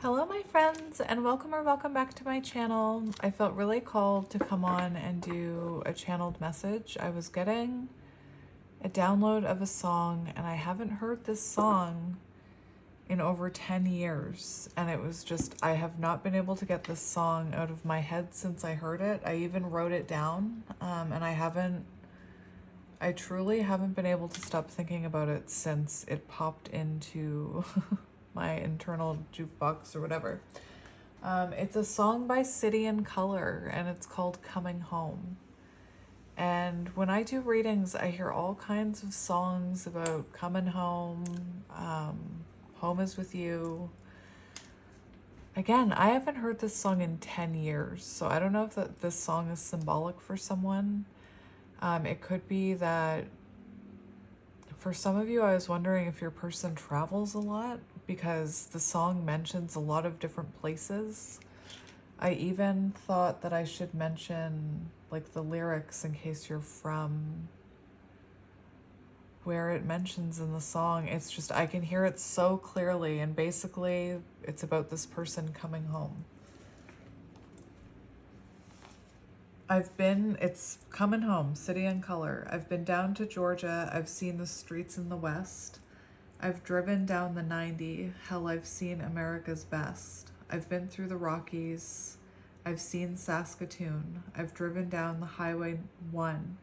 Hello my friends, and welcome or welcome back to my channel. I felt really called to come on and do a channeled message. I was getting a download of a song and I haven't heard this song in over 10 years, and it was just, I have not been able to get this song out of my head since I heard it. I even wrote it down, and I truly haven't been able to stop thinking about it since it popped into my internal jukebox or whatever. It's a song by City and Color, and it's called Coming Home. And when I do readings, I hear all kinds of songs about coming home, home is with you. Again, I haven't heard this song in 10 years, so I don't know if this song is symbolic for someone. It could be that for some of you, I was wondering if your person travels a lot, because the song mentions a lot of different places. I even thought that I should mention like the lyrics in case you're from where it mentions in the song. It's just, I can hear it so clearly, and basically it's about this person coming home. It's coming home, City and Color. I've been down to Georgia. I've seen the streets in the West. I've driven down the 90. Hell, I've seen America's best. I've been through the Rockies. I've seen Saskatoon. I've driven down the Highway 1,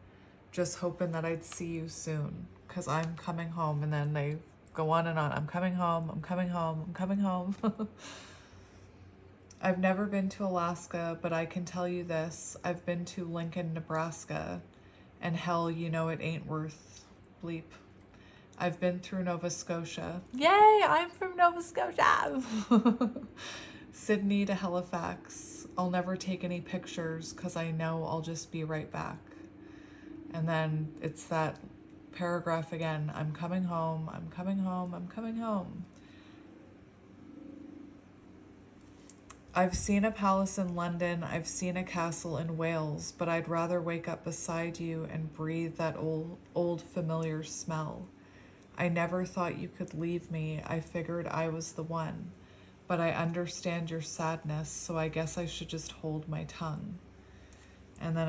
just hoping that I'd see you soon, because I'm coming home. And then they go on and on. I'm coming home. I'm coming home. I'm coming home. I've never been to Alaska, but I can tell you this. I've been to Lincoln, Nebraska, and hell, you know it ain't worth bleep. I've been through Nova Scotia. Yay, I'm from Nova Scotia. Sydney to Halifax. I'll never take any pictures because I know I'll just be right back. And then it's that paragraph again. I'm coming home. I'm coming home. I'm coming home. I've seen a palace in London, I've seen a castle in Wales, but I'd rather wake up beside you and breathe that old familiar smell. I never thought you could leave me, I figured I was the one, but I understand your sadness, so I guess I should just hold my tongue. And then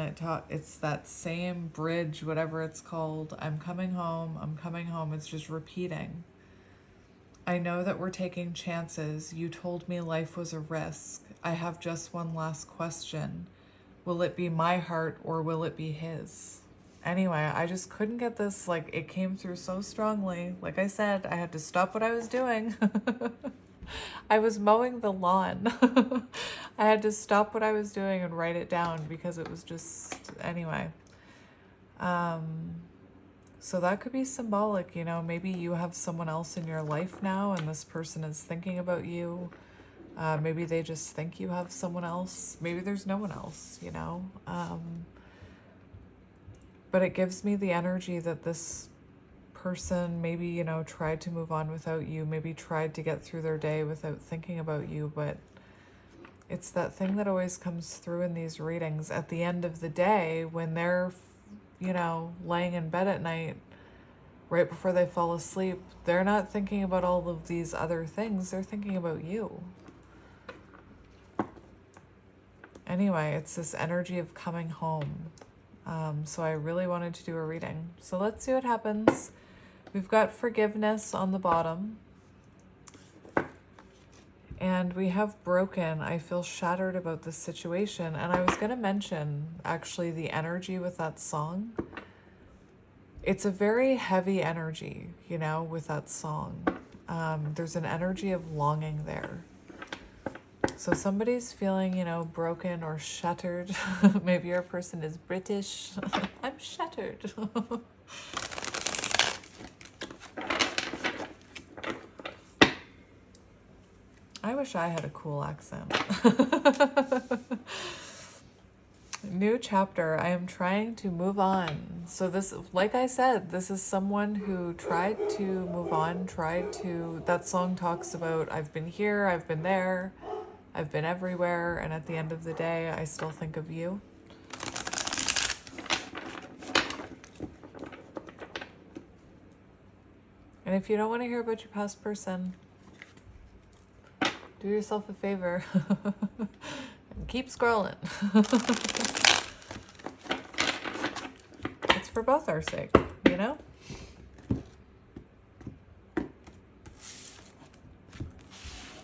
it's that same bridge, whatever it's called, I'm coming home, it's just repeating. I know that we're taking chances. You told me life was a risk. I have just one last question. Will it be my heart or will it be his? Anyway, I just couldn't get this, like, it came through so strongly. Like I said, I had to stop what I was doing. I was mowing the lawn. I had to stop what I was doing and write it down because it was just, anyway. So that could be symbolic, you know, maybe you have someone else in your life now and this person is thinking about you. Maybe they just think you have someone else. Maybe there's no one else, you know. But it gives me the energy that this person maybe, you know, tried to move on without you, maybe tried to get through their day without thinking about you. But it's that thing that always comes through in these readings. At the end of the day, when they're, you know, laying in bed at night, right before they fall asleep, they're not thinking about all of these other things. They're thinking about you. Anyway, it's this energy of coming home. So I really wanted to do a reading. So let's see what happens. We've got forgiveness on the bottom. And we have broken. I feel shattered about this situation. And I was going to mention, actually, the energy with that song. It's a very heavy energy, you know, with that song. There's an energy of longing there. So somebody's feeling, you know, broken or shattered. Maybe your person is British. I'm shattered. I wish I had a cool accent. New chapter. I am trying to move on. So this, like I said, this is someone who tried to move on, that song talks about, I've been here, I've been there, I've been everywhere, and at the end of the day, I still think of you. And if you don't want to hear about your past person, Do yourself a favor and keep scrolling. It's for both our sake, you know?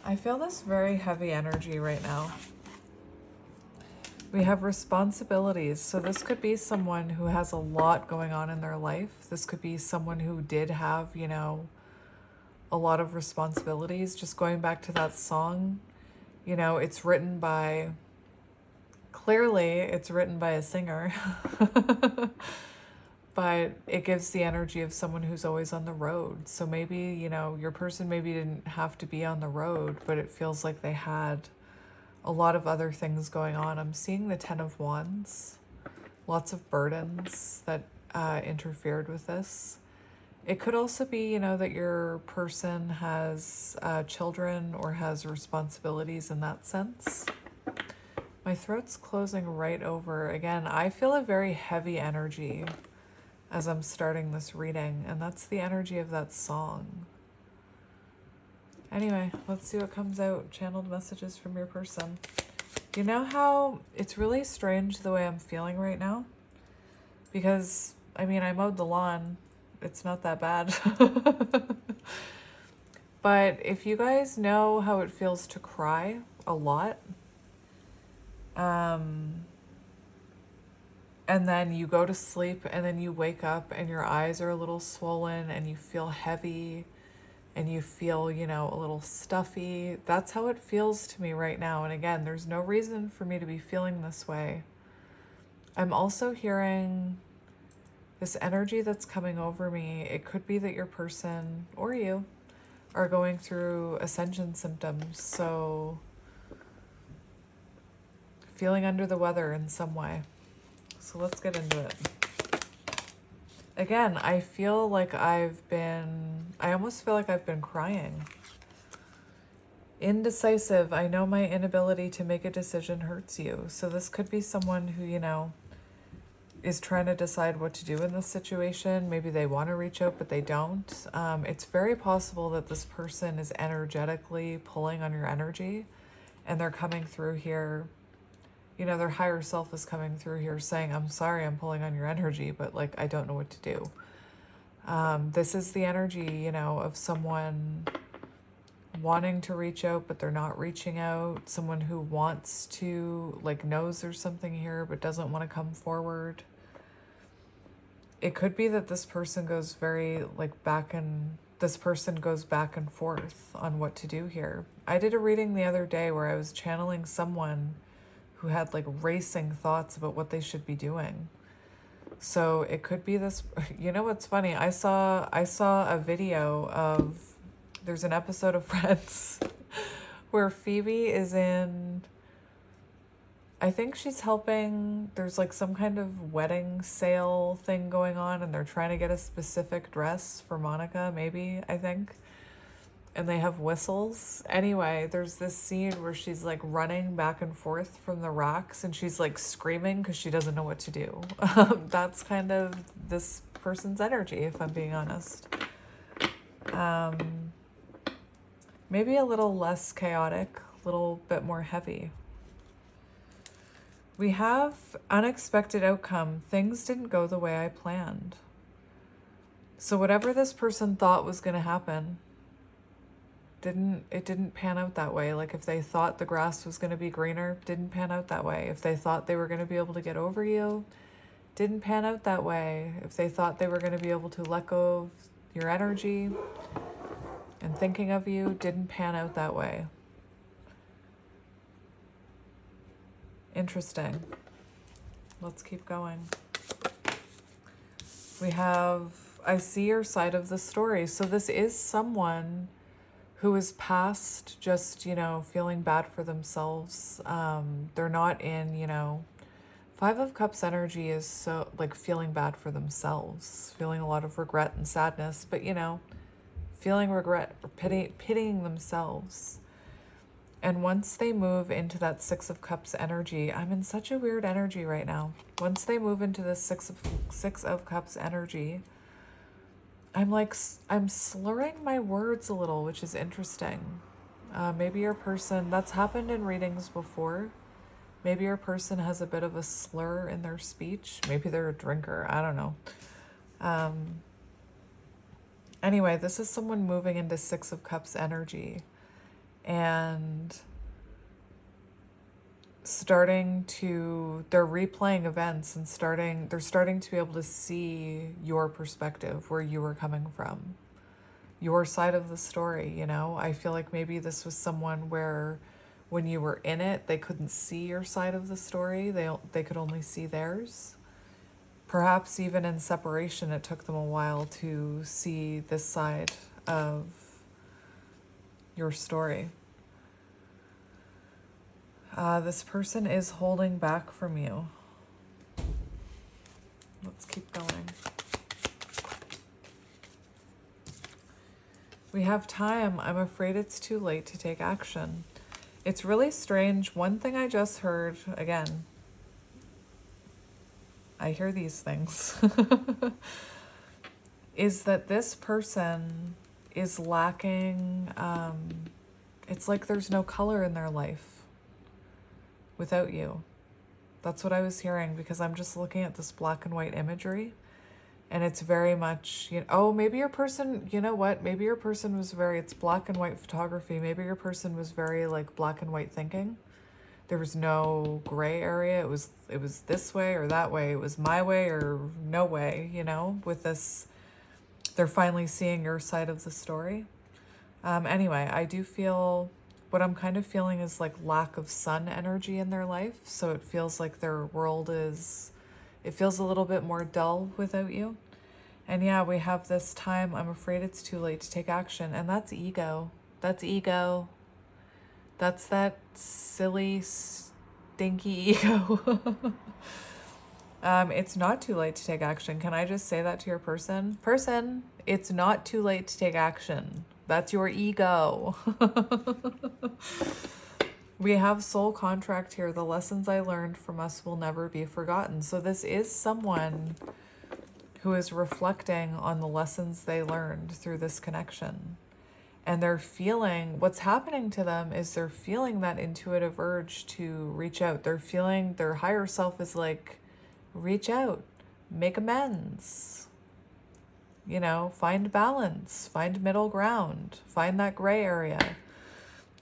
I feel this very heavy energy right now. We have responsibilities. So this could be someone who has a lot going on in their life. This could be someone who did have, you know, a lot of responsibilities. Just going back to that song, you know, it's written by, clearly it's written by a singer, but it gives the energy of someone who's always on the road. So maybe, you know, your person maybe didn't have to be on the road, but it feels like they had a lot of other things going on. I'm seeing the 10 of Wands, lots of burdens that interfered with this. It could also be, you know, that your person has children or has responsibilities in that sense. My throat's closing right over. Again, I feel a very heavy energy as I'm starting this reading, and that's the energy of that song. Anyway, let's see what comes out. Channeled messages from your person. You know how it's really strange the way I'm feeling right now? Because, I mean, I mowed the lawn. It's not that bad. But if you guys know how it feels to cry a lot, and then you go to sleep and then you wake up and your eyes are a little swollen and you feel heavy and you feel, you know, a little stuffy. That's how it feels to me right now. And again, there's no reason for me to be feeling this way. I'm also hearing this energy that's coming over me. It could be that your person or you are going through ascension symptoms. So feeling under the weather in some way. So let's get into it. Again, I feel like I almost feel like I've been crying. Indecisive. I know my inability to make a decision hurts you. So this could be someone who, you know, is trying to decide what to do in this situation. Maybe they want to reach out, but they don't. It's very possible that this person is energetically pulling on your energy and they're coming through here. You know, their higher self is coming through here saying, I'm sorry, I'm pulling on your energy, but like, I don't know what to do. This is the energy, you know, of someone wanting to reach out, but they're not reaching out. Someone who wants to, like, knows there's something here, but doesn't want to come forward. It could be that this person goes this person goes back and forth on what to do here. I did a reading the other day where I was channeling someone who had like racing thoughts about what they should be doing. So it could be this, you know what's funny? I saw a video of, there's an episode of Friends where Phoebe is in, I think she's helping, there's like some kind of wedding sale thing going on and they're trying to get a specific dress for Monica, maybe, I think. And they have whistles. Anyway, there's this scene where she's like running back and forth from the rocks and she's like screaming because she doesn't know what to do. That's kind of this person's energy, if I'm being honest. Maybe a little less chaotic, a little bit more heavy. We have unexpected outcome. Things didn't go the way I planned. So whatever this person thought was going to happen, it didn't pan out that way. Like if they thought the grass was going to be greener, didn't pan out that way. If they thought they were going to be able to get over you, didn't pan out that way. If they thought they were going to be able to let go of your energy and thinking of you, didn't pan out that way. Interesting. Let's keep going. We have, I see your side of the story. So this is someone who is past just, you know, feeling bad for themselves. They're not in, you know, 5 of Cups energy is so like feeling bad for themselves, feeling a lot of regret and sadness, but, you know, feeling regret or pitying themselves. And once they move into that 6 of Cups energy, I'm in such a weird energy right now. Once they move into this 6 of Cups energy, I'm slurring my words a little, which is interesting. Maybe your person, that's happened in readings before. Maybe your person has a bit of a slur in their speech. Maybe they're a drinker. I don't know. Anyway, this is someone moving into Six of Cups energy and they're replaying events and they're starting to be able to see your perspective, where you were coming from, your side of the story, you know? I feel like maybe this was someone where when you were in it, they couldn't see your side of the story. They could only see theirs. Perhaps even in separation, it took them a while to see this side of your story. This person is holding back from you. Let's keep going. We have time. I'm afraid it's too late to take action. It's really strange. One thing I just heard, again, I hear these things, is that this person is lacking, it's like there's no color in their life without you. That's what I was hearing, because I'm just looking at this black and white imagery, and it's very much, oh, maybe your person, you know what? Maybe your person was it's black and white photography. Maybe your person was very like black and white thinking. There was no gray area. It was this way or that way. It was my way or no way, with this, they're finally seeing your side of the story. Anyway, I do feel, what I'm kind of feeling is like lack of sun energy in their life. So it feels like their world it feels a little bit more dull without you. And yeah, we have this time. I'm afraid it's too late to take action. And that's ego. That's ego. That's that silly, stinky ego. It's not too late to take action. Can I just say that to your person? Person, it's not too late to take action. That's your ego. We have soul contract here. The lessons I learned from us will never be forgotten. So this is someone who is reflecting on the lessons they learned through this connection. And they're feeling, what's happening to them is they're feeling that intuitive urge to reach out. They're feeling their higher self is like, reach out, make amends, find balance, find middle ground, find that gray area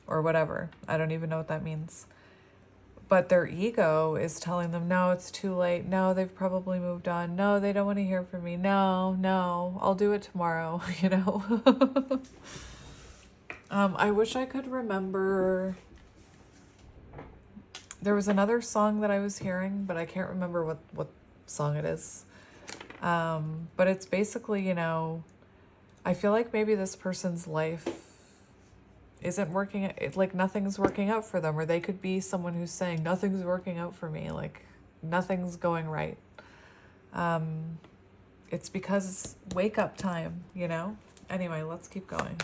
or whatever. I don't even know what that means. But their ego is telling them, no, it's too late. No, they've probably moved on. No, they don't want to hear from me. No, I'll do it tomorrow, I wish I could remember. There was another song that I was hearing, but I can't remember what song it is. But it's basically, I feel like maybe this person's life isn't working, like nothing's working out for them, or they could be someone who's saying nothing's working out for me, like nothing's going right. It's because wake up time, Anyway, let's keep going.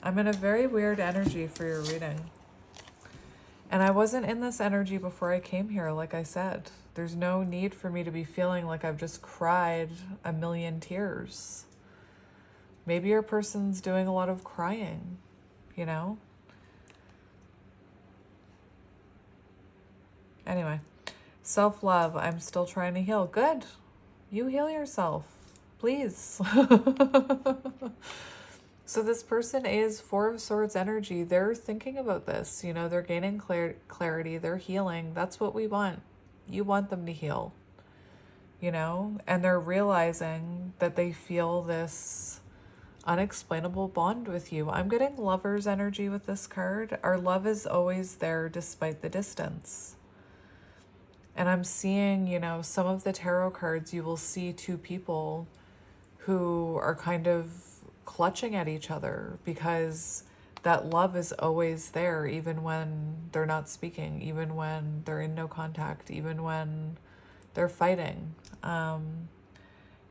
I'm in a very weird energy for your reading. And I wasn't in this energy before I came here, like I said. There's no need for me to be feeling like I've just cried a million tears. Maybe your person's doing a lot of crying, Anyway, self-love. I'm still trying to heal. Good. You heal yourself, please. So this person is Four of Swords energy. They're thinking about this, they're gaining clarity, they're healing. That's what we want. You want them to heal, and they're realizing that they feel this unexplainable bond with you. I'm getting Lover's energy with this card. Our love is always there despite the distance. And I'm seeing, some of the tarot cards, you will see two people who are kind of clutching at each other because that love is always there, even when they're not speaking, even when they're in no contact, even when they're fighting.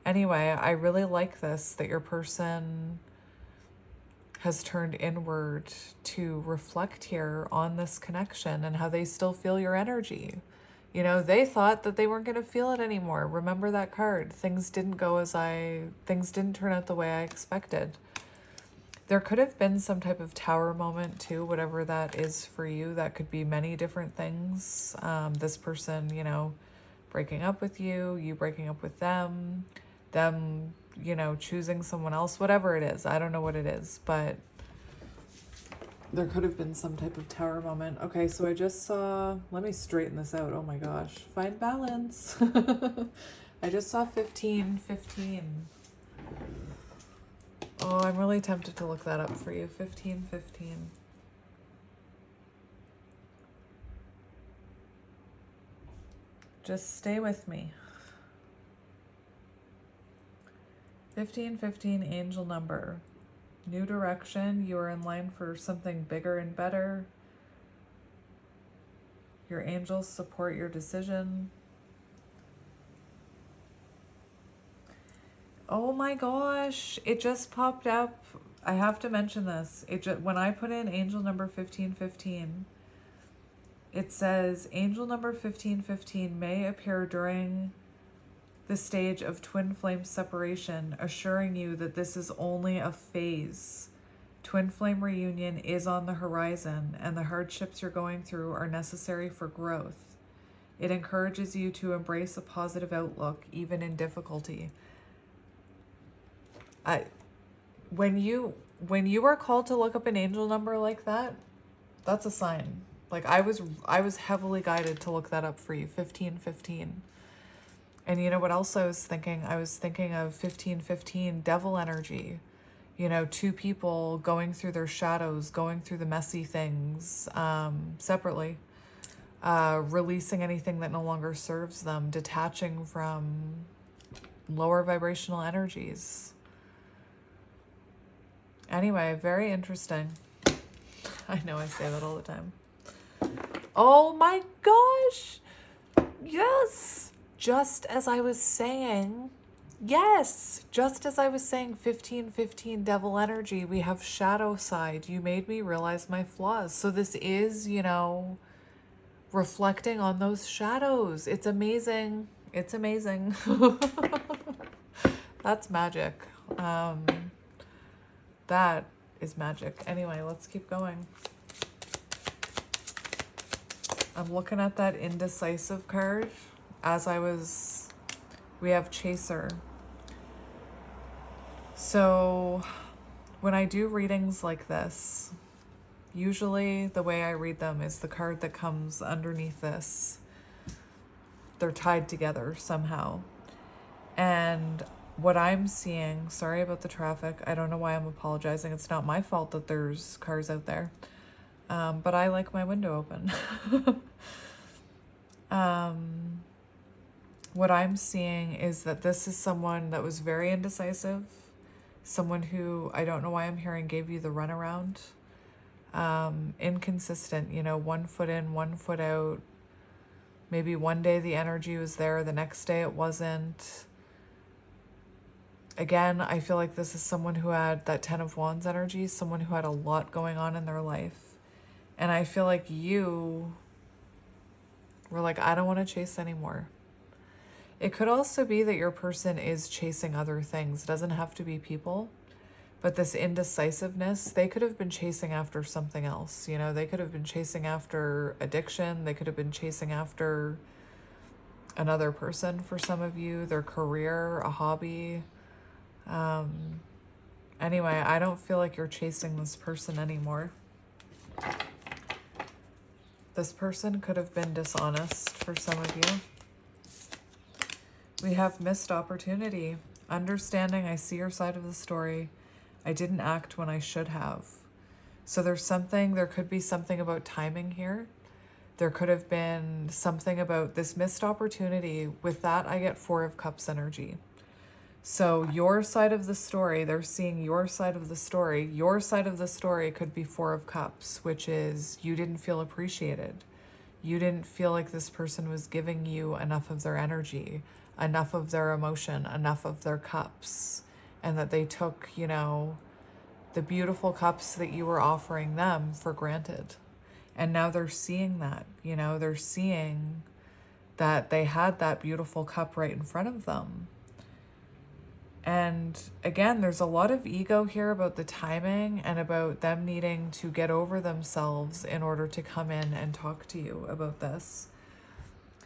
Anyway, I really like this, that your person has turned inward to reflect here on this connection and how they still feel your energy. They thought that they weren't going to feel it anymore. Remember that card. Things didn't turn out the way I expected. There could have been some type of tower moment too, whatever that is for you. That could be many different things. This person, you know, breaking up with you, you breaking up with them, you know, choosing someone else, whatever it is. I don't know what it is, but there could have been some type of tower moment. Okay, so I just saw, let me straighten this out. Oh my gosh, find balance. I just saw 1515. Oh, I'm really tempted to look that up for you. 1515. Just stay with me. 1515, angel number. New direction. You are in line for something bigger and better. Your angels support your decision. Oh my gosh, it just popped up. I have to mention this. When I put in angel number 1515, it says angel number 1515 may appear during the stage of twin flame separation, assuring you that this is only a phase. Twin flame reunion is on the horizon, and the hardships you're going through are necessary for growth. It encourages you to embrace a positive outlook, even in difficulty. When you are called to look up an angel number like that, that's a sign. Like I was heavily guided to look that up for you, 1515. And you know what else I was thinking? I was thinking of 1515, devil energy. You know, two people going through their shadows, going through the messy things separately, releasing anything that no longer serves them, detaching from lower vibrational energies. Anyway, very interesting. I know I say that all the time. Oh my gosh! Yes! Just as I was saying, 1515 devil energy, we have shadow side. You made me realize my flaws. So this is, you know, reflecting on those shadows. It's amazing. It's amazing. That's magic. That is magic. Anyway, let's keep going. I'm looking at that indecisive card. We have chaser. So when I do readings like this, usually the way I read them is the card that comes underneath this. They're tied together somehow. And what I'm seeing, sorry about the traffic. I don't know why I'm apologizing. It's not my fault that there's cars out there. But I like my window open. What I'm seeing is that this is someone that was very indecisive. Someone who, I don't know why I'm hearing, gave you the runaround. Inconsistent, you know, 1 foot in, 1 foot out. Maybe one day the energy was there, the next day it wasn't. Again, I feel like this is someone who had that 10 of Wands energy, someone who had a lot going on in their life. And I feel like you were like, I don't want to chase anymore. It could also be that your person is chasing other things. It doesn't have to be people. But this indecisiveness, they could have been chasing after something else. You know, they could have been chasing after addiction. They could have been chasing after another person for some of you, their career, a hobby. Anyway, I don't feel like you're chasing this person anymore. This person could have been dishonest for some of you. We have missed opportunity. Understanding, I see your side of the story. I didn't act when I should have. So there could be something about timing here. There could have been something about this missed opportunity. With that, I get 4 of Cups energy. So your side of the story, they're seeing your side of the story. Your side of the story could be 4 of Cups, which is you didn't feel appreciated. You didn't feel like this person was giving you enough of their energy, enough of their emotion, enough of their cups, and that they took, you know, the beautiful cups that you were offering them for granted. And now they're seeing that, you know, they're seeing that they had that beautiful cup right in front of them. And again, there's a lot of ego here about the timing and about them needing to get over themselves in order to come in and talk to you about this.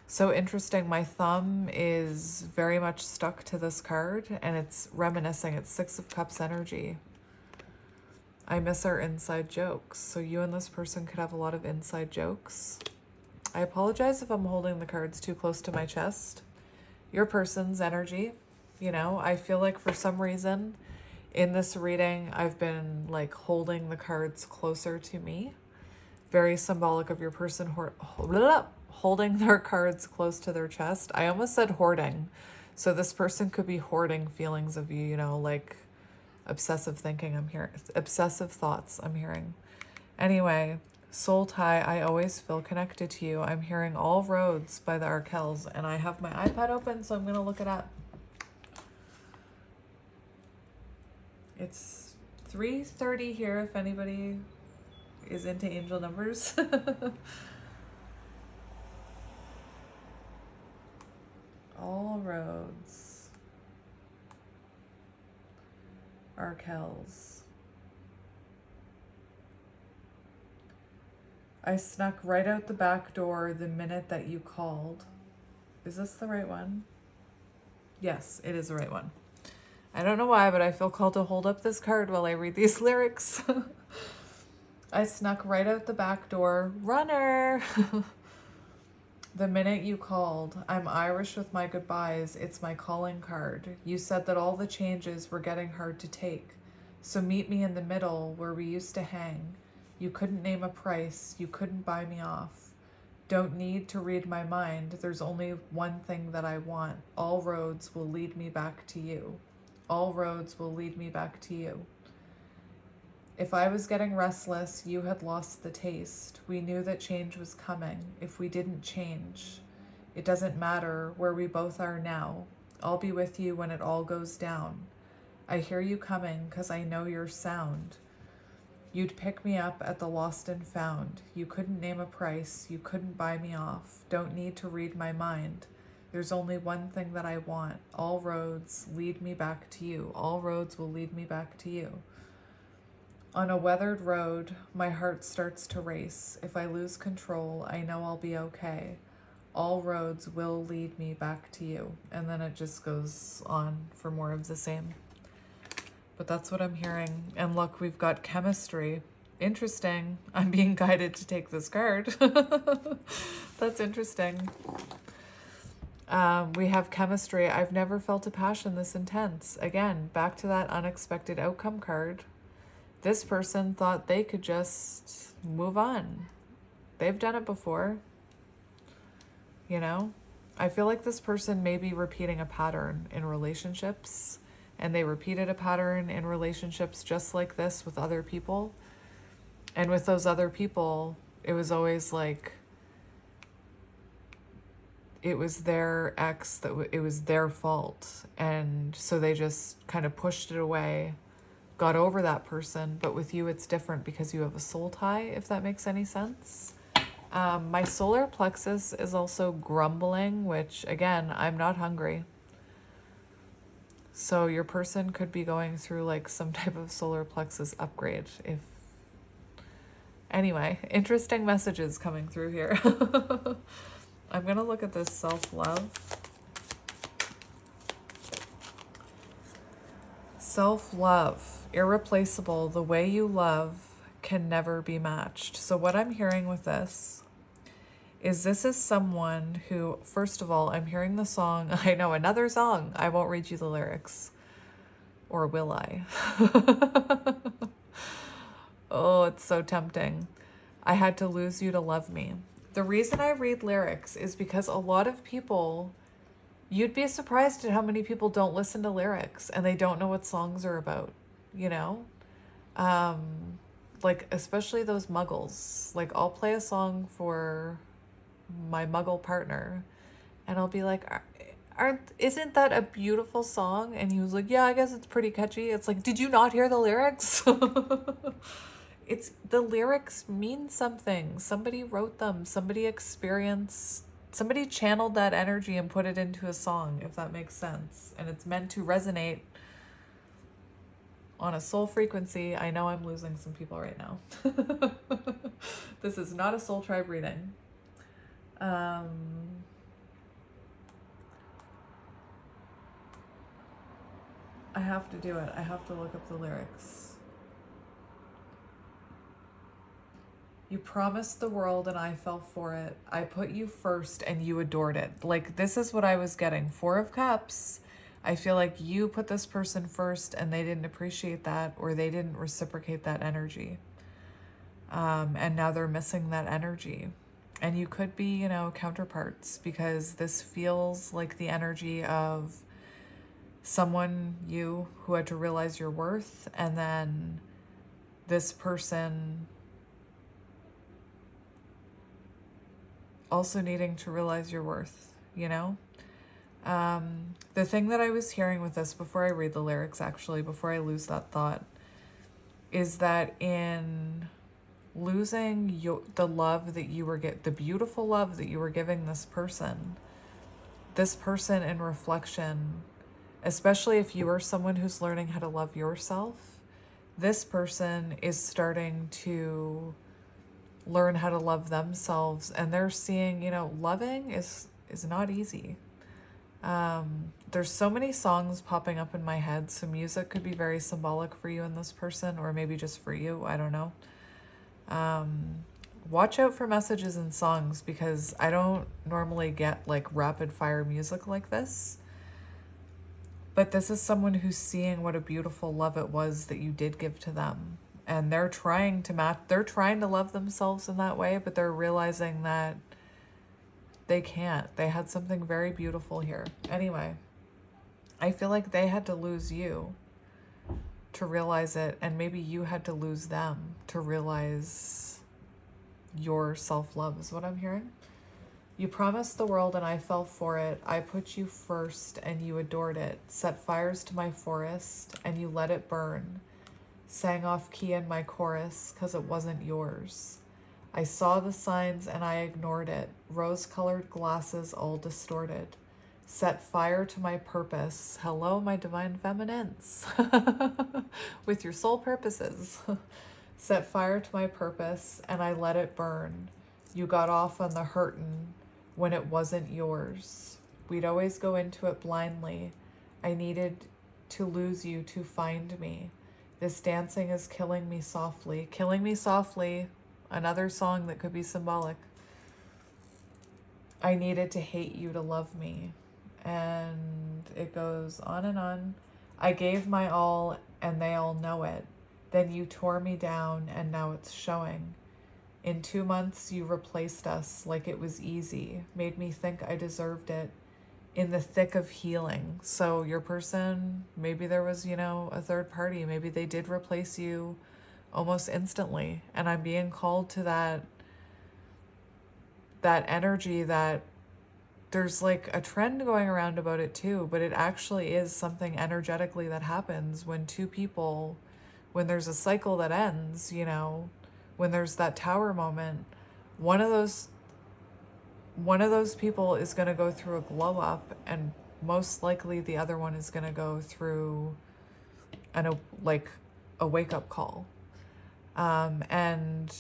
So interesting. My thumb is very much stuck to this card and it's reminiscing. It's Six of Cups energy. I miss our inside jokes. So you and this person could have a lot of inside jokes. I apologize if I'm holding the cards too close to my chest. Your person's energy, you know, I feel like for some reason in this reading, I've been like holding the cards closer to me. Very symbolic of your person holding their cards close to their chest. I almost said hoarding. So this person could be hoarding feelings of you, you know, like obsessive thinking I'm hearing, obsessive thoughts I'm hearing. Anyway, soul tie, I always feel connected to you. I'm hearing All Roads by the Arkels, and I have my iPad open, so I'm going to look it up. It's 3:30 here if anybody is into angel numbers. All Roads. Arkels. I snuck right out the back door the minute that you called. Is this the right one? Yes, it is the right one. I don't know why, but I feel called to hold up this card while I read these lyrics. I snuck right out the back door. Runner! The minute you called. I'm Irish with my goodbyes. It's my calling card. You said that all the changes were getting hard to take. So meet me in the middle where we used to hang. You couldn't name a price. You couldn't buy me off. Don't need to read my mind. There's only one thing that I want. All roads will lead me back to you. All roads will lead me back to you. If I was getting restless, you had lost the taste. We knew that change was coming. If we didn't change, it doesn't matter where we both are now. I'll be with you when it all goes down. I hear you coming because I know your sound. You'd pick me up at the lost and found. You couldn't name a price. You couldn't buy me off. Don't need to read my mind. There's only one thing that I want. All roads lead me back to you. All roads will lead me back to you. On a weathered road, my heart starts to race. If I lose control, I know I'll be okay. All roads will lead me back to you. And then it just goes on for more of the same. But that's what I'm hearing. And look, we've got chemistry. Interesting. I'm being guided to take this card. That's interesting. We have chemistry. I've never felt a passion this intense. Again, back to that unexpected outcome card. This person thought they could just move on. They've done it before. You know? I feel like this person may be repeating a pattern in relationships. And they repeated a pattern in relationships just like this with other people. And with those other people, it was always like, it was their ex, it was their fault. And so they just kind of pushed it away, got over that person. But with you, it's different because you have a soul tie, if that makes any sense. My solar plexus is also grumbling, which again, I'm not hungry. So your person could be going through like some type of solar plexus upgrade. Anyway, interesting messages coming through here. I'm going to look at this self-love. Self-love, irreplaceable. The way you love can never be matched. So what I'm hearing with this is someone who, first of all, I'm hearing the song. I know another song. I won't read you the lyrics. Or will I? Oh, it's so tempting. I had to lose you to love me. The reason I read lyrics is because a lot of people, you'd be surprised at how many people don't listen to lyrics and they don't know what songs are about, you know? Like, especially those muggles. Like, I'll play a song for my muggle partner and I'll be like, isn't that a beautiful song? And he was like, yeah, I guess it's pretty catchy. It's like, did you not hear the lyrics? It's the lyrics mean something. Somebody wrote them. Somebody channeled that energy and put it into a song, if that makes sense. And it's meant to resonate on a soul frequency. I know I'm losing some people right now. This is not a soul tribe reading. I have to do it. I have to look up the lyrics. You promised the world and I fell for it. I put you first and you adored it. Like, this is what I was getting. Four of Cups. I feel like you put this person first and they didn't appreciate that, or they didn't reciprocate that energy. And now they're missing that energy. And you could be, you know, counterparts, because this feels like the energy of someone, you, who had to realize your worth, and then this person also needing to realize your worth, you know? The thing that I was hearing with this, before I read the lyrics, actually, before I lose that thought, is that in losing the love that you were the beautiful love that you were giving this person in reflection, especially if you are someone who's learning how to love yourself, this person is starting to learn how to love themselves, and they're seeing, you know, loving is not easy. There's so many songs popping up in my head, so music could be very symbolic for you and this person, or maybe just for you, I don't know. Watch out for messages in songs, because I don't normally get like rapid fire music like this. But this is someone who's seeing what a beautiful love it was that you did give to them. And they're trying to love themselves in that way, but they're realizing that they can't. They had something very beautiful here. Anyway, I feel like they had to lose you to realize it, and maybe you had to lose them to realize your self-love, is what I'm hearing. You promised the world and I fell for it. I put you first and you adored it. Set fires to my forest and you let it burn. Sang off key in my chorus 'cause it wasn't yours. I saw the signs and I ignored it. Rose-colored glasses all distorted. Set fire to my purpose. Hello, my divine feminines. With your soul purposes. Set fire to my purpose and I let it burn. You got off on the hurtin' when it wasn't yours. We'd always go into it blindly. I needed to lose you to find me. This dancing is killing me softly. Killing me softly. Another song that could be symbolic. I needed to hate you to love me. And it goes on and on. I gave my all and they all know it. Then you tore me down and now it's showing. In 2 months, you replaced us like it was easy, made me think I deserved it in the thick of healing. So your person, maybe there was, you know, a third party. Maybe they did replace you almost instantly. And I'm being called to that energy, that there's like a trend going around about it too, but it actually is something energetically that happens when two people, when there's a cycle that ends, you know, when there's that tower moment, one of those people is going to go through a glow up, and most likely the other one is going to go through a wake up call. And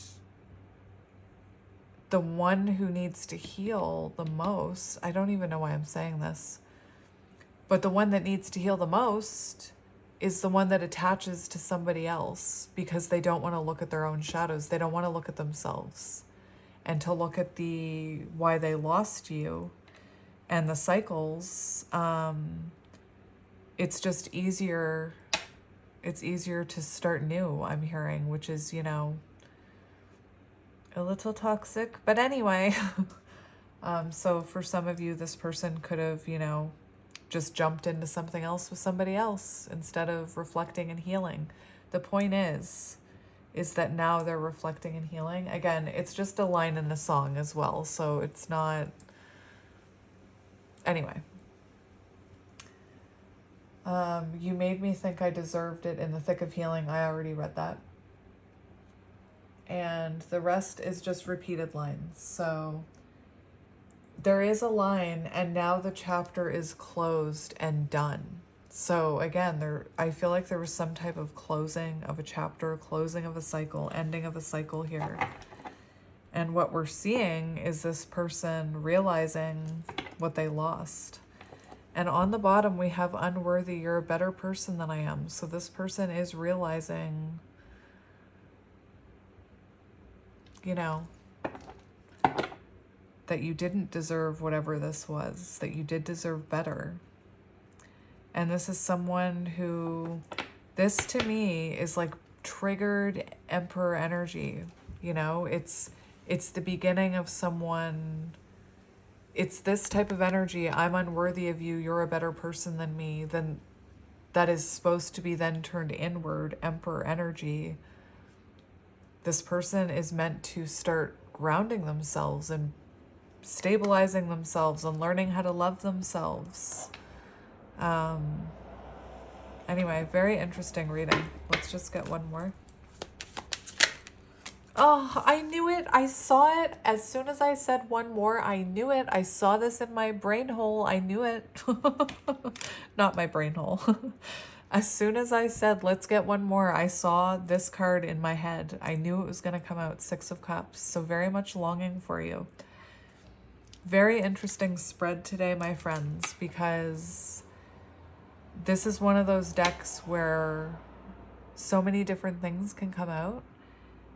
the one who needs to heal the most, I don't even know why I'm saying this, but the one that needs to heal the most is the one that attaches to somebody else, because they don't want to look at their own shadows. They don't want to look at themselves and to look at why they lost you and the cycles. It's just easier. It's easier to start new, I'm hearing, which is, you know, a little toxic. But anyway, so for some of you, this person could have, you know, just jumped into something else with somebody else instead of reflecting and healing. The point is that now they're reflecting and healing. Again, it's just a line in the song as well, so it's not... Anyway. You made me think I deserved it in the thick of healing. I already read that. And the rest is just repeated lines. So there is a line, and now the chapter is closed and done. So again, I feel like there was some type of closing of a chapter, closing of a cycle, ending of a cycle here. And what we're seeing is this person realizing what they lost. And on the bottom, we have unworthy. You're a better person than I am. So this person is realizing, you know, that you didn't deserve whatever this was, that you did deserve better. And this is someone who, this to me is like triggered Emperor energy. You know, it's the beginning of someone, it's this type of energy. I'm unworthy of you. You're a better person than me. Then that is supposed to be then turned inward, Emperor energy. This person is meant to start grounding themselves and stabilizing themselves and learning how to love themselves. Anyway, very interesting reading. Let's just get one more. Oh, I knew it. I saw it. As soon as I said one more, I knew it. I saw this in my brain hole. I knew it. Not my brain hole. As soon as I said, let's get one more, I saw this card in my head. I knew it was going to come out. Six of Cups. So very much longing for you. Very interesting spread today, my friends, because this is one of those decks where so many different things can come out.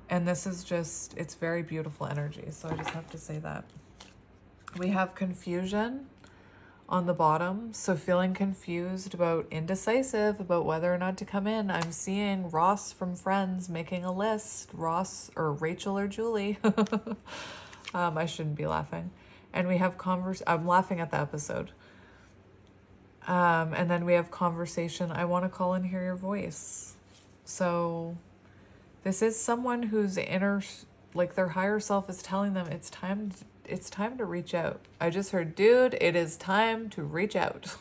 And this is just, it's very beautiful energy. So I just have to say that. We have confusion on the bottom. So feeling confused about, indecisive about whether or not to come in. I'm seeing Ross from Friends making a list. Ross or Rachel or Julie. I shouldn't be laughing. And we have I'm laughing at the episode. And then we have conversation. I want to call and hear your voice. So this is someone whose inner, like their higher self is telling them it's time to reach out. I just heard, dude, it is time to reach out.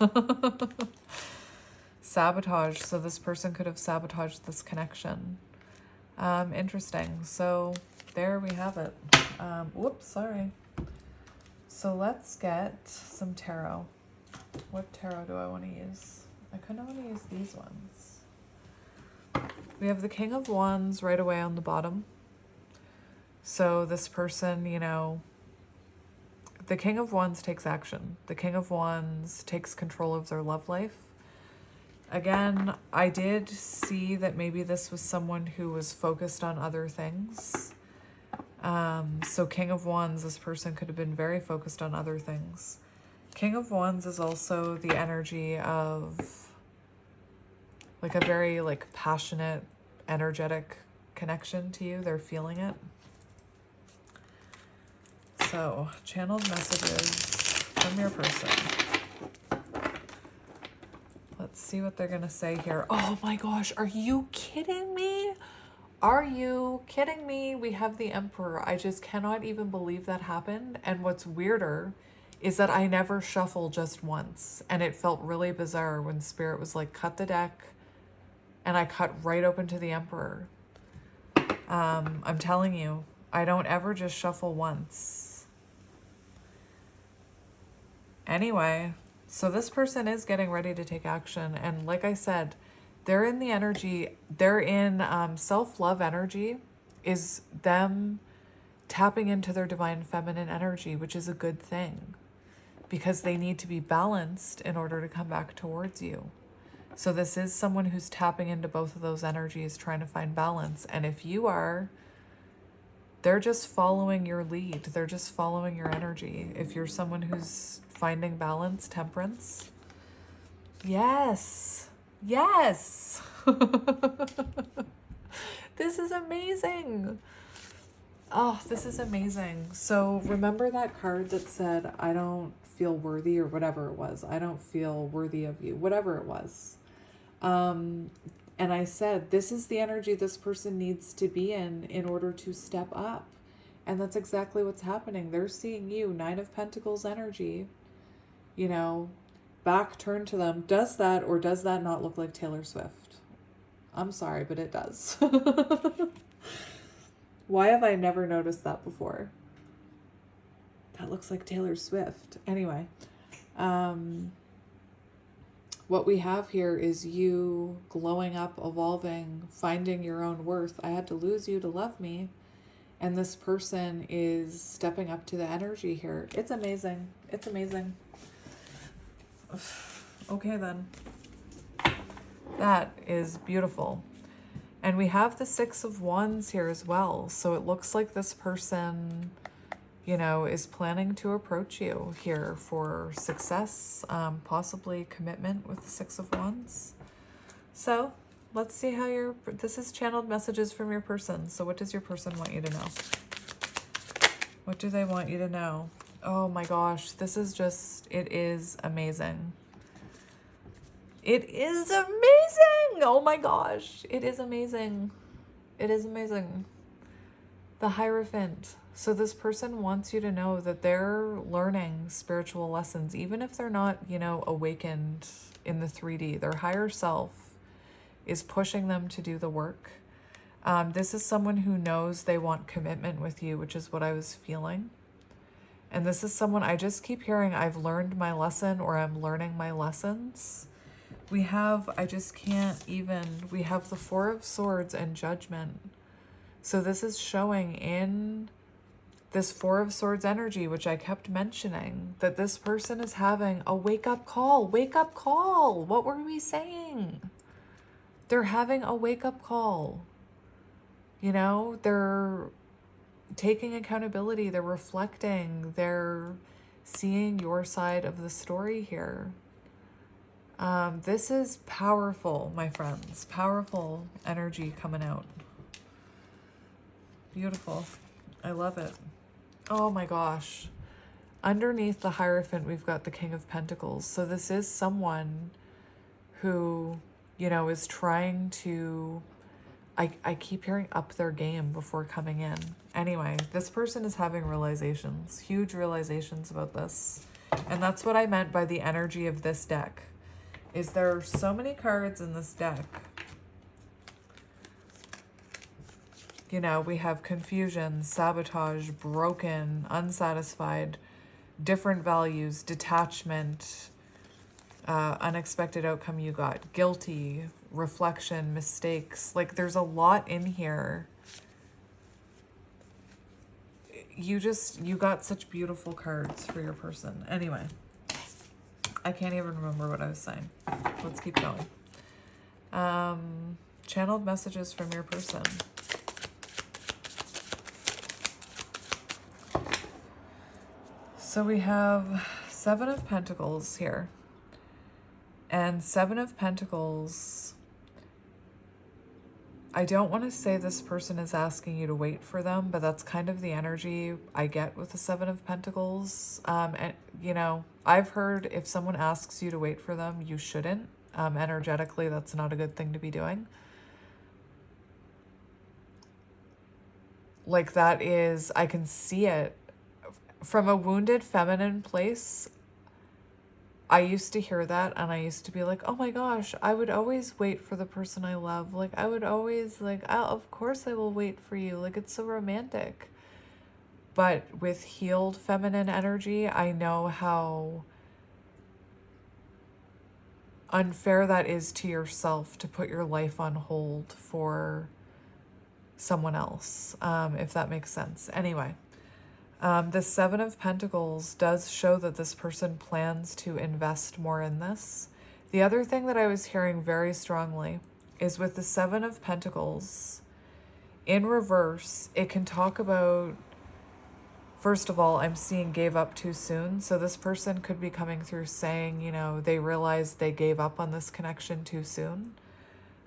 Sabotage. So this person could have sabotaged this connection. Interesting. So there we have it. Whoops, sorry. So let's get some tarot. What tarot do I want to use? I kind of want to use these ones. We have the King of Wands right away on the bottom. So this person, you know, the King of Wands takes action. The King of Wands takes control of their love life. Again, I did see that maybe this was someone who was focused on other things. So King of Wands, this person could have been very focused on other things. King of Wands is also the energy of like a very like passionate, energetic connection to you. They're feeling it. So channeled messages from your person. Let's see what they're going to say here. Oh my gosh, are you kidding me? Are you kidding me? We have the Emperor. I just cannot even believe that happened. And what's weirder is that I never shuffle just once. And it felt really bizarre when Spirit was like, cut the deck. And I cut right open to the Emperor. I'm telling you, I don't ever just shuffle once. Anyway, so this person is getting ready to take action. And like I said, they're in the energy, they're in self-love energy, is them tapping into their divine feminine energy, which is a good thing because they need to be balanced in order to come back towards you. So this is someone who's tapping into both of those energies, trying to find balance. And if you are, they're just following your lead. They're just following your energy. If you're someone who's finding balance, temperance, yes. Yes. This is amazing. Oh, this is amazing. So remember that card that said, I don't feel worthy or whatever it was. I don't feel worthy of you, whatever it was. And I said, this is the energy this person needs to be in order to step up. And that's exactly what's happening. They're seeing you, Nine of Pentacles energy, you know, back turned to them. Does that or does that not look like Taylor Swift? I'm sorry, but it does. Why have I never noticed that before? That looks like Taylor Swift. Anyway, what we have here is you glowing up, evolving, finding your own worth. I had to lose you to love me. And this person is stepping up to the energy here. It's amazing. It's amazing. Okay, then. That is beautiful. And we have the Six of Wands here as well. So it looks like this person, you know, is planning to approach you here for success, possibly commitment with the Six of Wands. So let's see how this is channeled messages from your person. So what does your person want you to know? What do they want you to know? Oh my gosh, this is just, it is amazing. It is amazing. Oh my gosh, it is amazing. It is amazing. The Hierophant. So this person wants you to know that they're learning spiritual lessons, even if they're not, you know, awakened in the 3D. Their higher self is pushing them to do the work. This is someone who knows they want commitment with you, which is what I was feeling. And this is someone, I just keep hearing, I've learned my lesson, or I'm learning my lessons. We have, I just can't even, we have the Four of Swords and Judgment. So this is showing in this Four of Swords energy, which I kept mentioning, that this person is having a wake-up call. Wake-up call! What were we saying? They're having a wake-up call. You know, they're taking accountability, they're reflecting, they're seeing your side of the story here. This is powerful, my friends. Powerful energy coming out. Beautiful. I love it. Oh my gosh. Underneath the Hierophant, we've got the King of Pentacles. So this is someone who, you know, is trying to, I keep hearing up their game before coming in. Anyway, this person is having realizations, huge realizations about this. And that's what I meant by the energy of this deck. Is there are so many cards in this deck. You know, we have confusion, sabotage, broken, unsatisfied, different values, detachment, unexpected outcome you got, guilty, reflection, mistakes. Like, there's a lot in here. You got such beautiful cards for your person. Anyway, I can't even remember what I was saying. Let's keep going. Channeled messages from your person. So we have Seven of Pentacles here. And Seven of Pentacles, I don't want to say this person is asking you to wait for them, but that's kind of the energy I get with the Seven of Pentacles. And, you know, I've heard if someone asks you to wait for them, you shouldn't. Energetically, that's not a good thing to be doing. Like, that is, I can see it. From a wounded feminine place, I used to hear that and I used to be like, oh my gosh, I would always wait for the person I love. Like, I would always, like, oh, of course I will wait for you. Like, it's so romantic. But with healed feminine energy, I know how unfair that is to yourself to put your life on hold for someone else, if that makes sense. Anyway. The Seven of Pentacles does show that this person plans to invest more in this. The other thing that I was hearing very strongly is with the Seven of Pentacles, in reverse, it can talk about, first of all, I'm seeing gave up too soon. So this person could be coming through saying, you know, they realized they gave up on this connection too soon.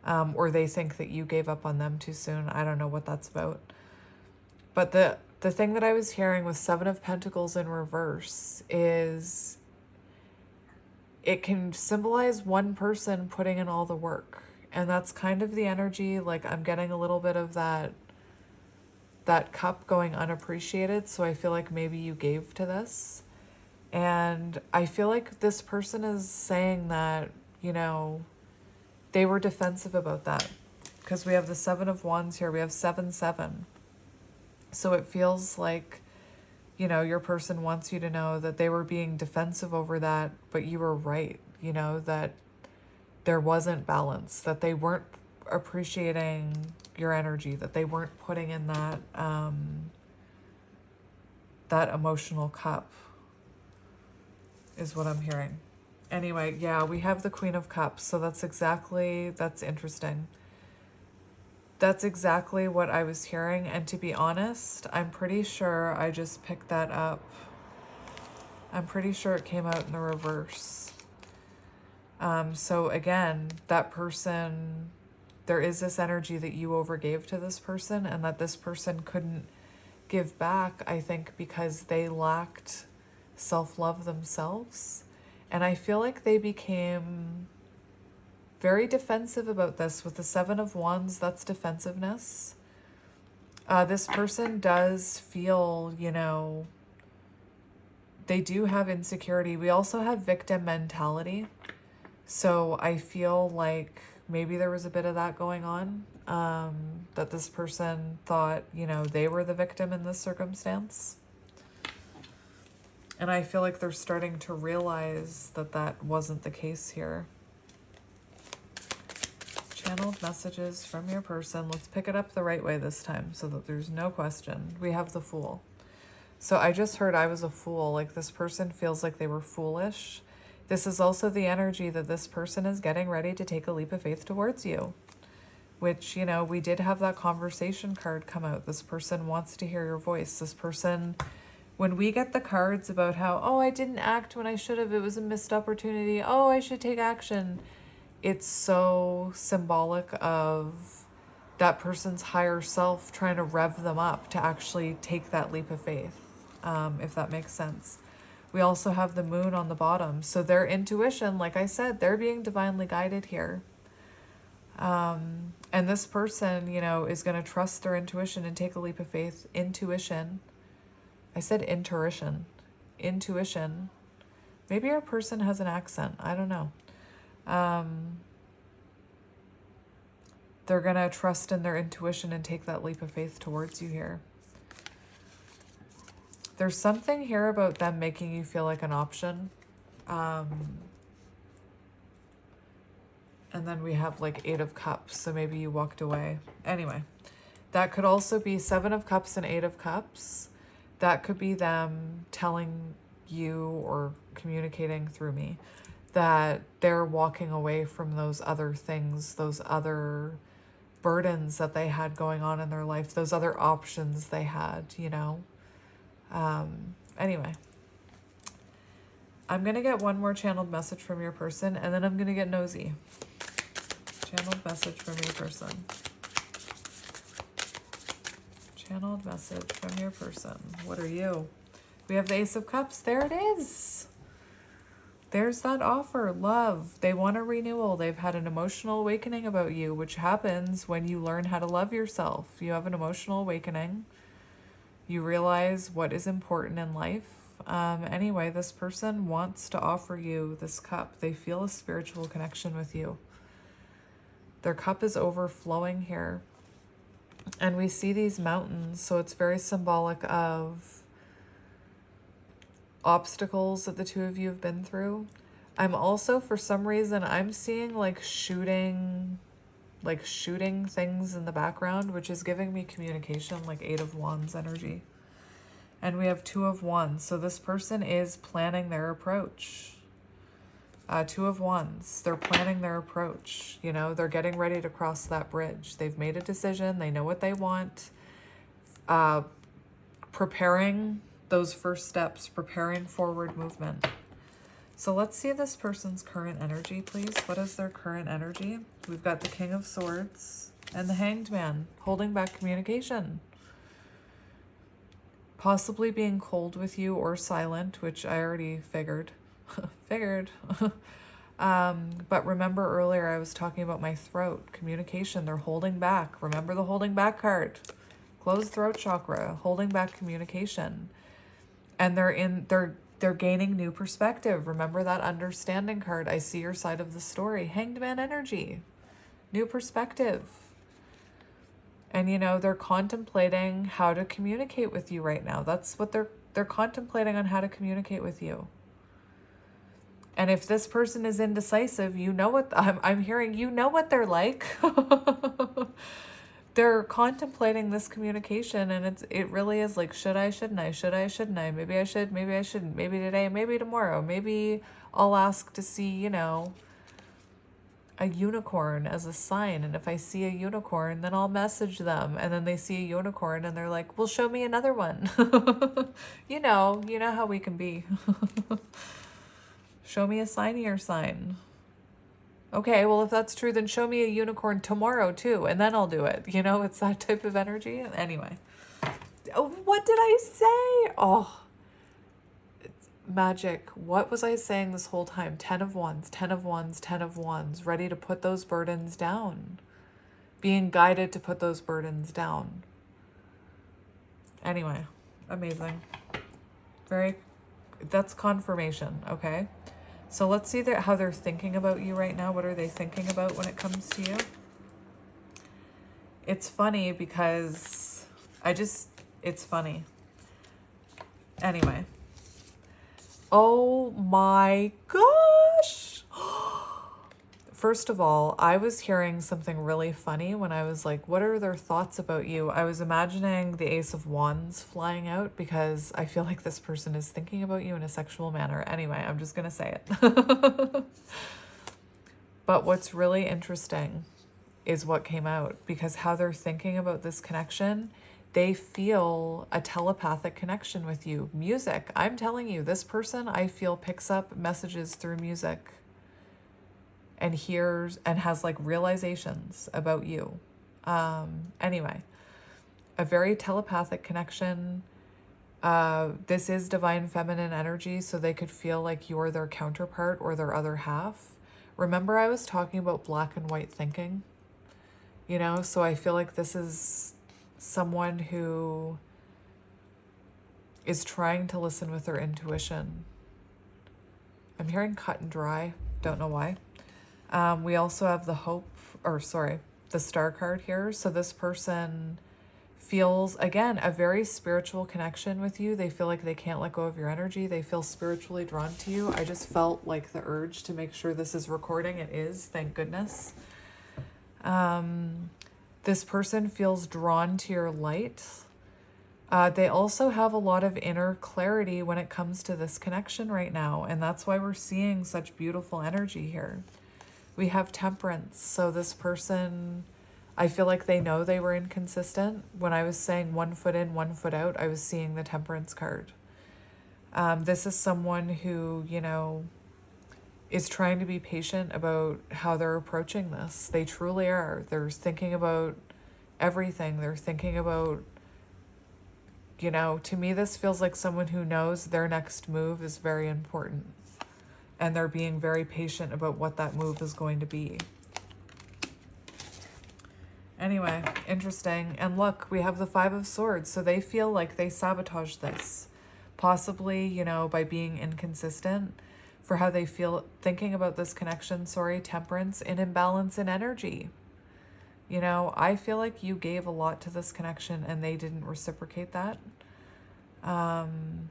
Or they think that you gave up on them too soon. I don't know what that's about. But the thing that I was hearing with Seven of Pentacles in reverse is it can symbolize one person putting in all the work. And that's kind of the energy, like I'm getting a little bit of that cup going unappreciated. So I feel like maybe you gave to this. And I feel like this person is saying that, you know, they were defensive about that. Because we have the Seven of Wands here. We have 7-7. So it feels like, you know, your person wants you to know that they were being defensive over that, but you were right, you know, that there wasn't balance, that they weren't appreciating your energy, that they weren't putting in that emotional cup, is what I'm hearing. Anyway, yeah, we have the Queen of Cups, so that's interesting. That's exactly what I was hearing, and to be honest, I'm pretty sure I just picked that up. I'm pretty sure it came out in the reverse. So again, that person, there is this energy that you overgave to this person, and that this person couldn't give back, I think, because they lacked self-love themselves. And I feel like they became very defensive about this. With the Seven of Wands, that's defensiveness. This person does feel, they do have insecurity. We also have victim mentality. So I feel like maybe there was a bit of that going on, that this person thought, they were the victim in this circumstance. And I feel like they're starting to realize that that wasn't the case here. Channeled messages from your person. Let's pick it up the right way this time so that there's no question. We have the Fool. So I just heard I was a fool. Like, this person feels like they were foolish. This is also the energy that this person is getting ready to take a leap of faith towards you. Which, we did have that conversation card come out. This person wants to hear your voice. This person, when we get the cards about how, oh, I didn't act when I should have, it was a missed opportunity, oh, I should take action, it's so symbolic of that person's higher self trying to rev them up to actually take that leap of faith, if that makes sense. We also have the Moon on the bottom. So their intuition, like I said, they're being divinely guided here. And this person, is going to trust their intuition and take a leap of faith. Intuition. I said intuition. Intuition. Maybe our person has an accent. I don't know. They're going to trust in their intuition and take that leap of faith towards you here. There's something here about them making you feel like an option. And then we have like 8 of Cups, so maybe you walked away. Anyway, that could also be 7 of Cups and 8 of Cups. That could be them telling you or communicating through me that they're walking away from those other things, those other burdens that they had going on in their life, those other options they had, Anyway, I'm going to get one more channeled message from your person, and then I'm going to get nosy. Channeled message from your person. Channeled message from your person. What are you? We have the Ace of Cups. There it is. There's that offer. Love. They want a renewal. They've had an emotional awakening about you, which happens when you learn how to love yourself. You have an emotional awakening. You realize what is important in life. Anyway, this person wants to offer you this cup. They feel a spiritual connection with you. Their cup is overflowing here. And we see these mountains, so it's very symbolic of obstacles that the two of you have been through. I'm also, for some reason, I'm seeing like shooting things in the background, which is giving me communication, like 8 of Wands energy. And we have 2 of Wands. So this person is planning their approach. 2 of Wands. They're planning their approach. They're getting ready to cross that bridge. They've made a decision. They know what they want. Preparing those first steps, preparing forward movement. So let's see this person's current energy, please. What is their current energy? We've got the King of Swords and the Hanged Man, holding back communication. Possibly being cold with you or silent, which I already figured. But remember earlier I was talking about my throat, communication. They're holding back. Remember the holding back card. Closed throat chakra, holding back communication. And they're gaining new perspective. Remember that understanding card. I see your side of the story. Hanged Man energy. New perspective. And they're contemplating how to communicate with you right now. That's what they're contemplating, on how to communicate with you. And if this person is indecisive, you know what I'm hearing, you know what they're like. They're contemplating this communication, and it really is like, should I, shouldn't I, should I, shouldn't I, maybe I should, maybe I shouldn't, maybe today, maybe tomorrow, maybe I'll ask to see, you know, a unicorn as a sign, and if I see a unicorn, then I'll message them, and then they see a unicorn and they're like, well, show me another one. You know how we can be. Show me a sign of your sign. Okay, well, if that's true, then show me a unicorn tomorrow too, and then I'll do it. You know, it's that type of energy. Anyway, what did I say? Oh, it's magic. What was I saying this whole time? 10 of Wands, 10 of Wands, 10 of Wands, ready to put those burdens down, being guided to put those burdens down. Anyway, amazing. That's confirmation, okay? So let's see how they're thinking about you right now. What are they thinking about when it comes to you? It's funny because it's funny. Anyway. Oh my gosh. First of all, I was hearing something really funny when I was like, what are their thoughts about you? I was imagining the Ace of Wands flying out because I feel like this person is thinking about you in a sexual manner. Anyway, I'm just going to say it. But what's really interesting is what came out, because how they're thinking about this connection, they feel a telepathic connection with you. Music. I'm telling you, this person, I feel, picks up messages through music and hears and has like realizations about you. Anyway, a very telepathic connection. This is divine feminine energy, so they could feel like you're their counterpart or their other half. Remember, I was talking about black and white thinking, you know? So I feel like this is someone who is trying to listen with their intuition. I'm hearing cut and dry. Don't know why. We also have the Star card here. So this person feels, again, a very spiritual connection with you. They feel like they can't let go of your energy. They feel spiritually drawn to you. I just felt like the urge to make sure this is recording. It is, thank goodness. This person feels drawn to your light. They also have a lot of inner clarity when it comes to this connection right now. And that's why we're seeing such beautiful energy here. We have Temperance. So this person, I feel like they know they were inconsistent. When I was saying 1 foot in, 1 foot out, I was seeing the Temperance card. This is someone who, you know, is trying to be patient about how they're approaching this. They truly are. They're thinking about everything. They're thinking about, you know, to me, this feels like someone who knows their next move is very important. And they're being very patient about what that move is going to be. Anyway, interesting. And look, we have the 5 of Swords. So they feel like they sabotaged this. Possibly, you know, by being inconsistent for how they feel thinking about this connection. Temperance, an imbalance in energy. You know, I feel like you gave a lot to this connection and they didn't reciprocate that. And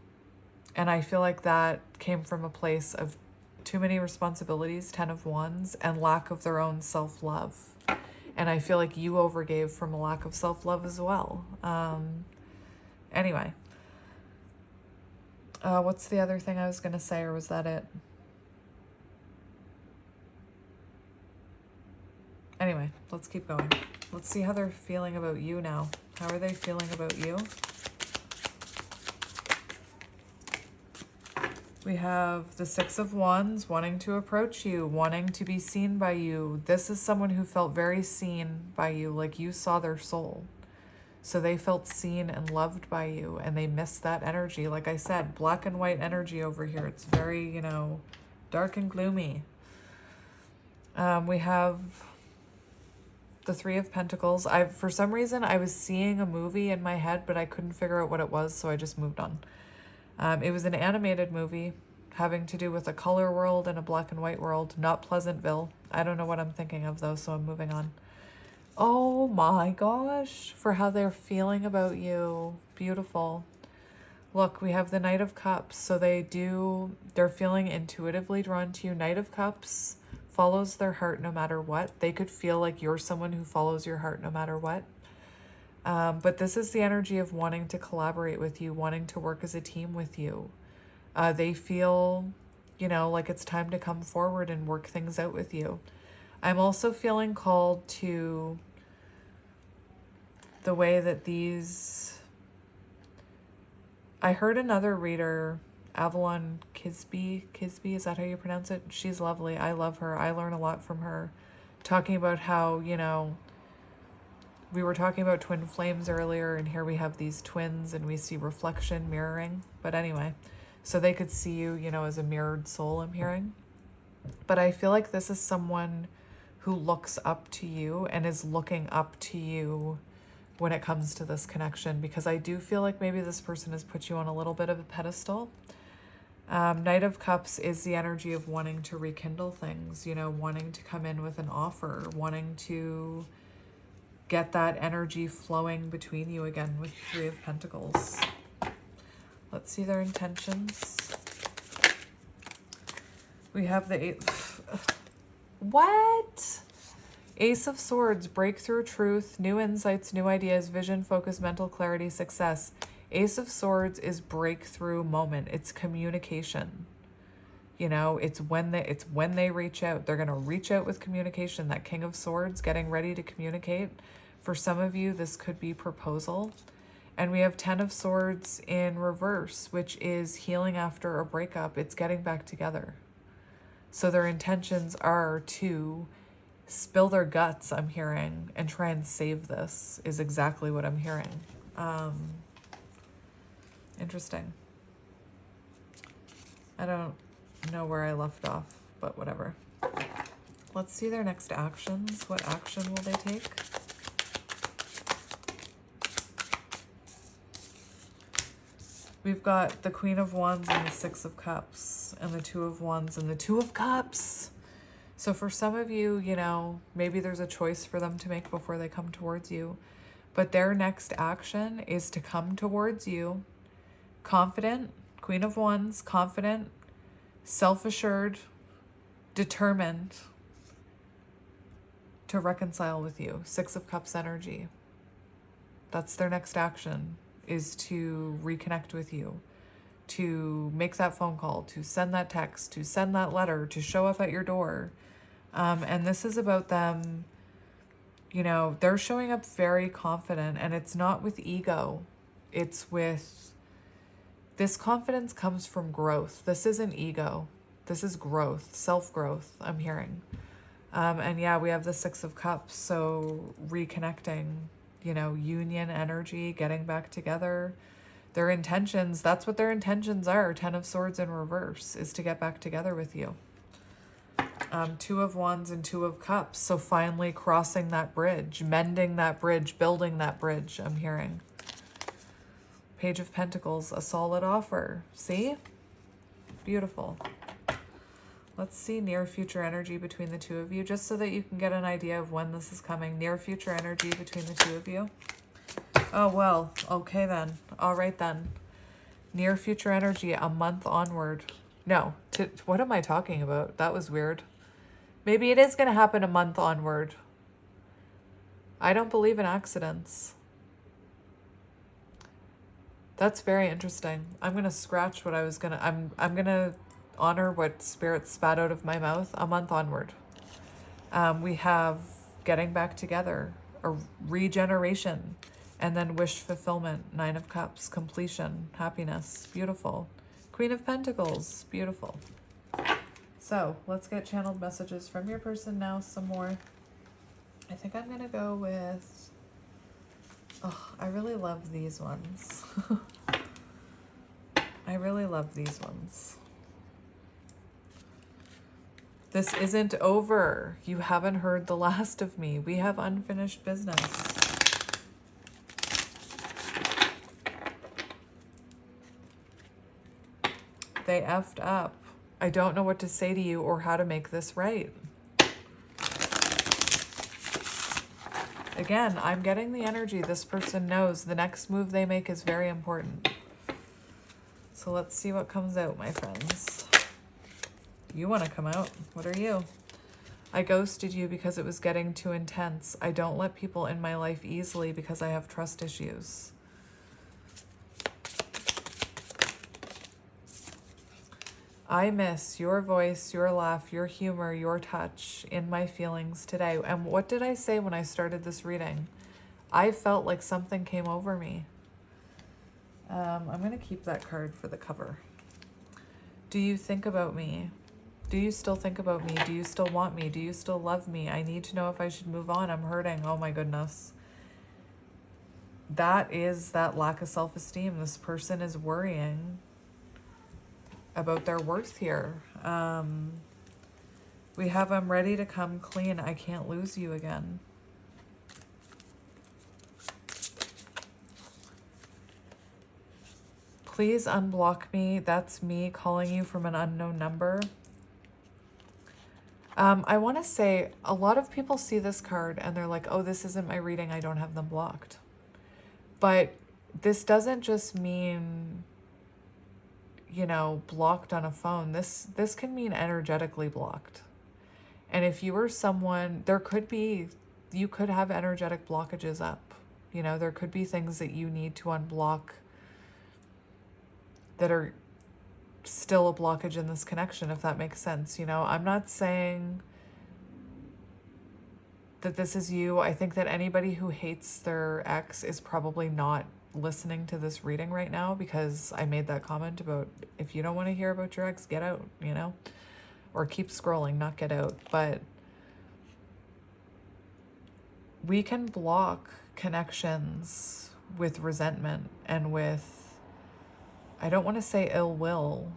I feel like that came from a place of too many responsibilities, 10 of Wands, and lack of their own self-love. And I feel like you overgave from a lack of self-love as well. Anyway. What's the other thing I was going to say, or was that it? Anyway, let's keep going. Let's see how they're feeling about you now. How are they feeling about you? We have the 6 of Wands, wanting to approach you, wanting to be seen by you. This is someone who felt very seen by you, like you saw their soul. So they felt seen and loved by you, and they missed that energy. Like I said, black and white energy over here. It's very, you know, dark and gloomy. We have the 3 of Pentacles. For some reason, I was seeing a movie in my head, but I couldn't figure out what it was, so I just moved on. It was an animated movie having to do with a color world and a black and white world, not Pleasantville. I don't know what I'm thinking of, though, so I'm moving on. Oh my gosh, for how they're feeling about you. Beautiful. Look, we have the Knight of Cups. So they're feeling intuitively drawn to you. Knight of Cups follows their heart no matter what. They could feel like you're someone who follows your heart no matter what. But this is the energy of wanting to collaborate with you, wanting to work as a team with you. They feel, like it's time to come forward and work things out with you. I'm also feeling called to the way that I heard another reader, Avalon Kisby, is that how you pronounce it? She's lovely. I love her. I learn a lot from her. Talking about how, we were talking about twin flames earlier, and here we have these twins, and we see reflection, mirroring. But anyway, so they could see you, as a mirrored soul, I'm hearing. But I feel like this is someone who looks up to you and is looking up to you when it comes to this connection, because I do feel like maybe this person has put you on a little bit of a pedestal. Knight of Cups is the energy of wanting to rekindle things, wanting to come in with an offer, wanting to get that energy flowing between you again with Three of Pentacles. Let's see their intentions. We have the Eight. What? Ace of Swords, breakthrough, truth, new insights, new ideas, vision, focus, mental clarity, success. Ace of Swords is breakthrough moment. It's communication. It's when they reach out. They're going to reach out with communication. That King of Swords, getting ready to communicate. For some of you, this could be proposal. And we have 10 of Swords in reverse, which is healing after a breakup. It's getting back together. So their intentions are to spill their guts, I'm hearing, and try and save this, is exactly what I'm hearing. Interesting. I don't know where I left off, but whatever. Let's see their next actions. What action will they take? We've got the Queen of Wands and the Six of Cups, and the Two of Wands and the Two of Cups. So for some of you, maybe there's a choice for them to make before they come towards you. But their next action is to come towards you confident, Queen of Wands, confident, self-assured, determined to reconcile with you. Six of Cups energy. That's their next action, is to reconnect with you, to make that phone call, to send that text, to send that letter, to show up at your door. And this is about them, they're showing up very confident, and it's not with ego. It's with, this confidence comes from growth. This isn't ego. This is growth, self-growth, I'm hearing. And yeah, we have the Six of Cups. So reconnecting, union energy, getting back together. Their intentions, that's what their intentions are. 10 of Swords in reverse is to get back together with you. Two of Wands and Two of Cups. So finally crossing that bridge, mending that bridge, building that bridge, I'm hearing. Page of Pentacles, a solid offer. See? Beautiful. Let's see near future energy between the two of you, just so that you can get an idea of when this is coming. Near future energy between the two of you. Oh, well, okay then. All right then. Near future energy, a month onward. No, what am I talking about? That was weird. Maybe it is going to happen a month onward. I don't believe in accidents. That's very interesting. I'm going to scratch what I was going to... I'm going to honor what Spirit spat out of my mouth. A month onward. We have getting back together, a regeneration, and then wish fulfillment. 9 of Cups, completion, happiness. Beautiful. Queen of Pentacles, beautiful. So let's get channeled messages from your person now, some more. I think I'm going to go with... Oh, I really love these ones. I really love these ones. This isn't over. You haven't heard the last of me. We have unfinished business. They effed up. I don't know what to say to you or how to make this right. Again, I'm getting the energy. This person knows the next move they make is very important. So let's see what comes out, my friends. You want to come out? What are you? I ghosted you because it was getting too intense. I don't let people in my life easily because I have trust issues. I miss your voice, your laugh, your humor, your touch in my feelings today. And what did I say when I started this reading? I felt like something came over me. I'm going to keep that card for the cover. Do you think about me? Do you still think about me? Do you still want me? Do you still love me? I need to know if I should move on. I'm hurting. Oh my goodness. That is that lack of self-esteem. This person is worrying about their worth here. We have, I'm ready to come clean. I can't lose you again. Please unblock me. That's me calling you from an unknown number. I want to say a lot of people see this card and they're like, oh, this isn't my reading. I don't have them blocked. But this doesn't just mean, you know, blocked on a phone. This can mean energetically blocked. And if you were someone, you could have energetic blockages up. You know, there could be things that you need to unblock that are still a blockage in this connection, if that makes sense. You know, I'm not saying that this is you. I think that anybody who hates their ex is probably not listening to this reading right now, because I made that comment about if you don't want to hear about your ex, get out, you know, or keep scrolling, not get out. But we can block connections with resentment and with, I don't want to say ill will,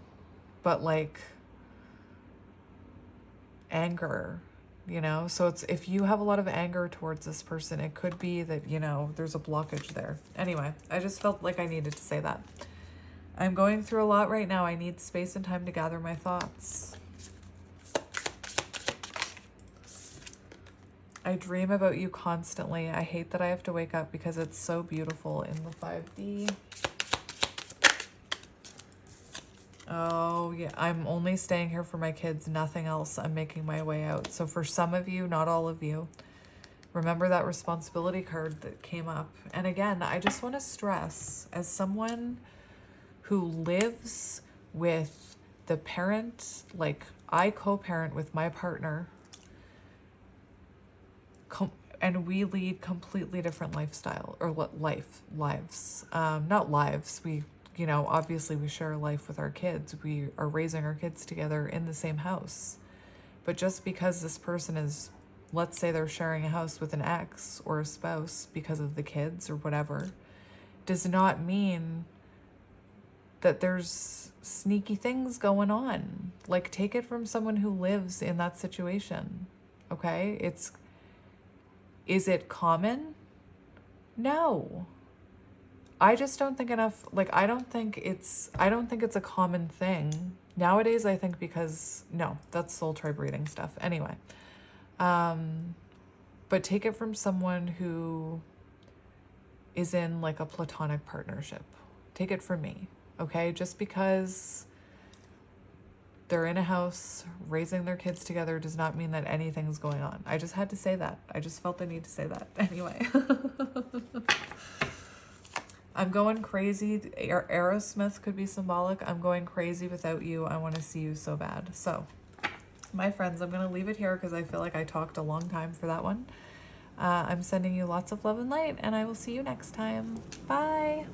but like anger, you know? So it's, if you have a lot of anger towards this person, it could be that, you know, there's a blockage there. Anyway, I just felt like I needed to say that. I'm going through a lot right now. I need space and time to gather my thoughts. I dream about you constantly. I hate that I have to wake up because it's so beautiful in the 5D. Oh, yeah, I'm only staying here for my kids, nothing else. I'm making my way out. So for some of you, not all of you, remember that responsibility card that came up. And again, I just want to stress, as someone who lives with the parent, like I co-parent with my partner, and we lead completely different lifestyle or lives. Not lives, we, you know, obviously we share life with our kids. We are raising our kids together in the same house. But just because this person is, let's say they're sharing a house with an ex or a spouse because of the kids or whatever, does not mean that there's sneaky things going on. Like, take it from someone who lives in that situation, okay? Is it common? No. I just don't think enough, like, I don't think it's a common thing. Nowadays, I think because, no, that's soul tribe reading stuff. Anyway. But take it from someone who is in like a platonic partnership. Take it from me, okay? Just because they're in a house raising their kids together does not mean that anything's going on. I just had to say that. I just felt the need to say that. Anyway. I'm going crazy. Aerosmith could be symbolic. I'm going crazy without you. I want to see you so bad. So, my friends, I'm going to leave it here because I feel like I talked a long time for that one. I'm sending you lots of love and light, and I will see you next time. Bye.